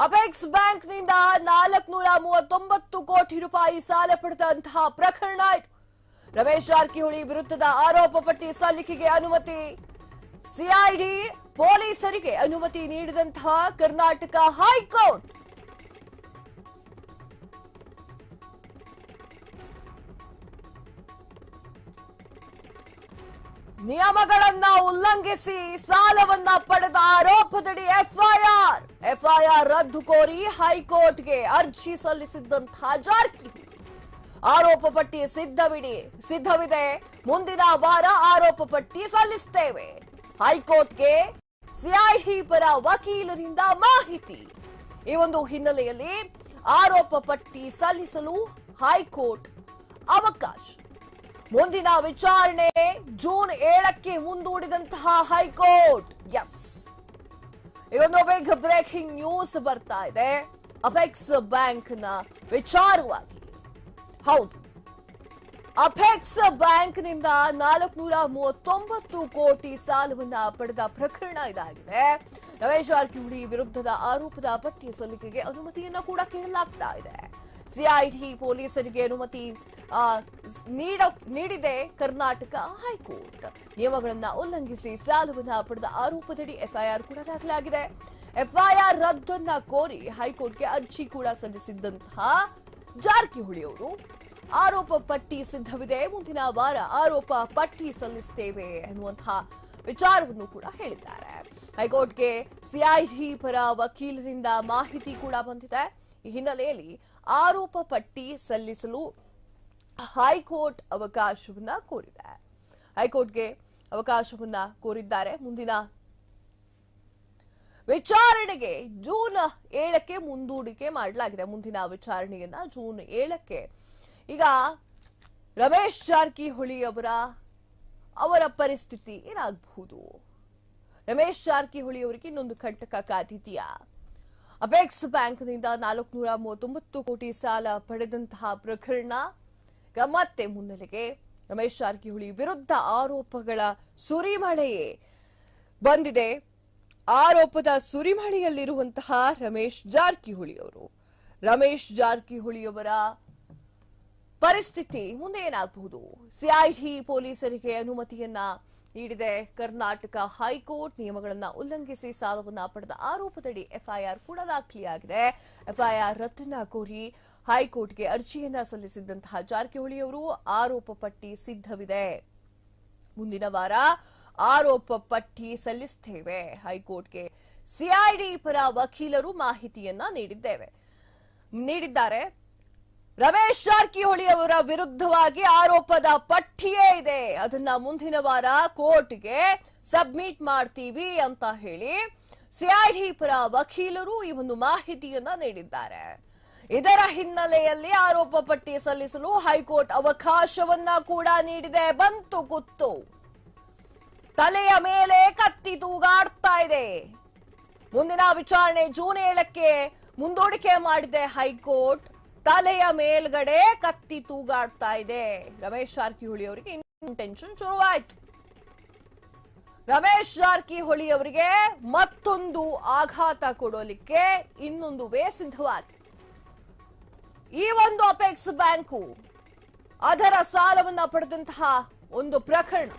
Apex ಬ್ಯಾಂಕ್ನಿಂದ 439 ಕೋಟಿ ರೂಪಾಯಿ ಸಾಲ ಪಡೆದಂತಹ ಪ್ರಕರಣ ಇದು. ರಮೇಶ್ ಜಾರಕಿಹೊಳಿ ವಿರುದ್ಧದ ಆರೋಪ ಪಟ್ಟಿ ಸಲ್ಲಿಕೆಗೆ ಅನುಮತಿ. ಸಿಐಡಿ ಪೊಲೀಸರಿಗೆ ಅನುಮತಿ ನೀಡಿದಂತಹ ಕರ್ನಾಟಕ ಹೈಕೋರ್ಟ್. ನಿಯಮಗಳನ್ನ ಉಲ್ಲಂಘಿಸಿ ಸಾಲವನ್ನ ಪಡೆದ ಆರೋಪದಡಿ ಎಫ್ಐಆರ್ ರದ್ದು ಕೋರಿ ಹೈಕೋರ್ಟ್ಗೆ ಅರ್ಜಿ ಸಲ್ಲಿಸಿದ್ದಂತಹ ಜಾರಕಿಹೊಳಿ ಆರೋಪ ಪಟ್ಟಿ ಸಿದ್ಧವಿದೆ. ಮುಂದಿನ ವಾರ ಆರೋಪ ಪಟ್ಟಿ ಸಲ್ಲಿಸುತ್ತೇವೆ. ಹೈಕೋರ್ಟ್ಗೆ ಸಿಐಡಿ ಪರ ವಕೀಲರಿಂದ ಮಾಹಿತಿ. ಈ ಒಂದು ಹಿನ್ನೆಲೆಯಲ್ಲಿ ಆರೋಪ ಪಟ್ಟಿ ಸಲ್ಲಿಸಲು ಹೈಕೋರ್ಟ್ ಅವಕಾಶ. ಮುಂದಿನ ವಿಚಾರಣೆ ಜೂನ್ 7ಕ್ಕೆ ಮುಂದೂಡಿದಂತಹ ಹೈಕೋರ್ಟ್. ಇವೊಂದು ಬಿಗ್ ಬ್ರೇಕಿಂಗ್ ನ್ಯೂಸ್ ಬರ್ತಾ ಇದೆ ಅಪೆಕ್ಸ್ ಬ್ಯಾಂಕ್ನ ವಿಚಾರವಾಗಿ. ಹೌದು, ಅಪೆಕ್ಸ್ ಬ್ಯಾಂಕ್ನಿಂದ 439 ಕೋಟಿ ಸಾಲವನ್ನ ಪಡೆದ ಪ್ರಕರಣ ಇದಾಗಿದೆ. ರಮೇಶ್ ಜಾರಕಿಹೊಳಿ ವಿರುದ್ಧದ ಆರೋಪದ ಪಟ್ಟಿ ಸಲ್ಲಿಕೆಗೆ ಅನುಮತಿಯನ್ನ ಕೂಡ ಕೇಳಲಾಗ್ತಾ ಇದೆ. ಸಿಐಡಿ ಪೊಲೀಸರಿಗೆ ಅನುಮತಿ ನೀಡಿದೆ ಕರ್ನಾಟಕ ಹೈಕೋರ್ಟ್. ನಿಯಮಗಳನ್ನ ಉಲ್ಲಂಘಿಸಿ ಸಾಲವನ್ನ ಪಡೆದ ಆರೋಪದಡಿ ಎಫ್ಐಆರ್ ಕೂಡ ದಾಖಲಾಗಿದೆ. ಎಫ್ಐಆರ್ ರದ್ದನ್ನ ಕೋರಿ ಹೈಕೋರ್ಟ್ಗೆ ಅರ್ಜಿ ಕೂಡ ಸಲ್ಲಿಸಿದ್ದಂತಹ ಜಾರಕಿಹೊಳಿ ಅವರು ಆರೋಪ ಪಟ್ಟಿ ಸಿದ್ಧವಿದೆ, ಮುಂದಿನ ವಾರ ಆರೋಪ ಪಟ್ಟಿ ಸಲ್ಲಿಸುತ್ತೇವೆ ಎನ್ನುವಂತಹ ವಿಚಾರವನ್ನು ಕೂಡ ಹೇಳಿದ್ದಾರೆ. ಹೈಕೋರ್ಟ್ಗೆ ಸಿಐಡಿ ಪರ ವಕೀಲರಿಂದ ಮಾಹಿತಿ ಕೂಡ ಬಂದಿದೆ. ಈ ಹಿನ್ನೆಲೆಯಲ್ಲಿ ಆರೋಪ ಪಟ್ಟಿ ಸಲ್ಲಿಸಲು ಹೈಕೋರ್ಟ್ ಅವಕಾಶವನ್ನ ಕೋರಿದೆ. ಹೈಕೋರ್ಟ್ಗೆ ಅವಕಾಶವನ್ನ ಕೋರಿದ್ದಾರೆ. ಮುಂದಿನ ವಿಚಾರಣೆಗೆ ಜೂನ್ 7ಕ್ಕೆ ಮುಂದೂಡಿಕೆ ಮಾಡಲಾಗಿದೆ. ಮುಂದಿನ ವಿಚಾರಣೆಯನ್ನ ಜೂನ್ 7ಕ್ಕೆ. ಈಗ ರಮೇಶ್ ಜಾರಕಿಹೊಳಿ ಅವರ ಪರಿಸ್ಥಿತಿ ಏನಾಗಬಹುದು? ರಮೇಶ್ ಜಾರಕಿಹೊಳಿ ಅವರಿಗೆ ಇನ್ನೊಂದು ಕಂಟಕ ಕಾದಿದೆಯಾ? ಅಪೆಕ್ಸ್ ಬ್ಯಾಂಕ್ನಿಂದ 439 ಕೋಟಿ ಸಾಲ ಪಡೆದಂತಹ ಪ್ರಕರಣ ಮತ್ತೆ ಮುನ್ನೆಲೆಗೆ ರಮೇಶ್ ಜಾರಕಿಹೊಳಿ ವಿರುದ್ಧ ಆರೋಪಗಳ ಸುರಿಮಳೆಯೇ ಬಂದಿದೆ. ಆರೋಪದ ಸುರಿಮಳೆಯಲ್ಲಿರುವಂತಹ ರಮೇಶ್ ಜಾರಕಿಹೊಳಿ ಅವರ ಪರಿಸ್ಥಿತಿ ಮುಂದೆ ಏನಾಗಬಹುದು? ಸಿಐಡಿ ಪೊಲೀಸರಿಗೆ ಅನುಮತಿಯನ್ನ ನೀಡಿದೆ ಕರ್ನಾಟಕ ಹೈಕೋರ್ಟ್. ನಿಯಮಗಳನ್ನ ಉಲ್ಲಂಘಿಸಿ ಸಾಲವನ್ನ ಪಡೆದ ಆರೋಪದಡಿ ಎಫ್ಐಆರ್ ಕೂಡ ದಾಖಲೆಯಾಗಿದೆ. ಎಫ್ಐಆರ್ ರದ್ದನ್ನ ಕೋರಿ ಹೈಕೋರ್ಟ್ಗೆ ಅರ್ಜಿಯನ್ನ ಸಲ್ಲಿಸಿದ್ದಂತಹ ಜಾರಕಿಹೊಳಿ ಅವರು ಆರೋಪ ಪಟ್ಟಿ ಸಿದ್ಧವಿದೆ, ಮುಂದಿನ ವಾರ ಆರೋಪ ಪಟ್ಟಿ ಸಲ್ಲಿಸುತ್ತೇವೆ. ಹೈಕೋರ್ಟ್ಗೆ ಸಿಐಡಿ ಪರ ವಕೀಲರು ಮಾಹಿತಿಯನ್ನ ನೀಡಿದ್ದಾರೆ. ರಮೇಶ್ ಜಾರಕಿಹೊಳಿ ಅವರ ವಿರುದ್ಧವಾಗಿ ಆರೋಪದ ಪಟ್ಟಿಯೇ ಇದೆ, ಅದನ್ನ ಮುಂದಿನ ವಾರ ಕೋರ್ಟ್ಗೆ ಸಬ್ಮಿಟ್ ಮಾಡ್ತೀವಿ ಅಂತ ಹೇಳಿ ಸಿಐಡಿ ಪರ ವಕೀಲರು ಈ ಒಂದು ಮಾಹಿತಿಯನ್ನ ನೀಡಿದ್ದಾರೆ. ಇದರ ಹಿನ್ನೆಲೆಯಲ್ಲಿ ಆರೋಪ ಪಟ್ಟಿ ಸಲ್ಲಿಸಲು ಹೈಕೋರ್ಟ್ ಅವಕಾಶವನ್ನ ಕೂಡ ನೀಡಿದೆ. ಬಂತು ಕುತ್ತು, ತಲೆಯ ಮೇಲೆ ಕತ್ತಿ ತೂಗಾಡ್ತಾ ಇದೆ. ಮುಂದಿನ ವಿಚಾರಣೆ ಜೂನ್ 7ಕ್ಕೆ ಮುಂದೂಡಿಕೆ ಮಾಡಿದೆ ಹೈಕೋರ್ಟ್. ತಲೆಯ ಮೇಲ್ಗಡೆ ಕತ್ತಿ ತೂಗಾಡ್ತಾ ಇದೆ. ರಮೇಶ್ ಜಾರಕಿಹೊಳಿ ಅವರಿಗೆ ಇನ್ನೊಂದು ಟೆನ್ಷನ್ ಶುರುವಾಯಿತು. ರಮೇಶ್ ಜಾರಕಿಹೊಳಿ ಅವರಿಗೆ ಮತ್ತೊಂದು ಆಘಾತ ಕೊಡೋಲಿಕ್ಕೆ ಇನ್ನೊಂದು ವೇ ಸಿದ್ಧವಾಗಿದೆ. ಈ ಒಂದು ಅಪೆಕ್ಸ್ ಬ್ಯಾಂಕು ಅದರ ಸಾಲವನ್ನ ಪಡೆದಂತಹ ಒಂದು ಪ್ರಕರಣ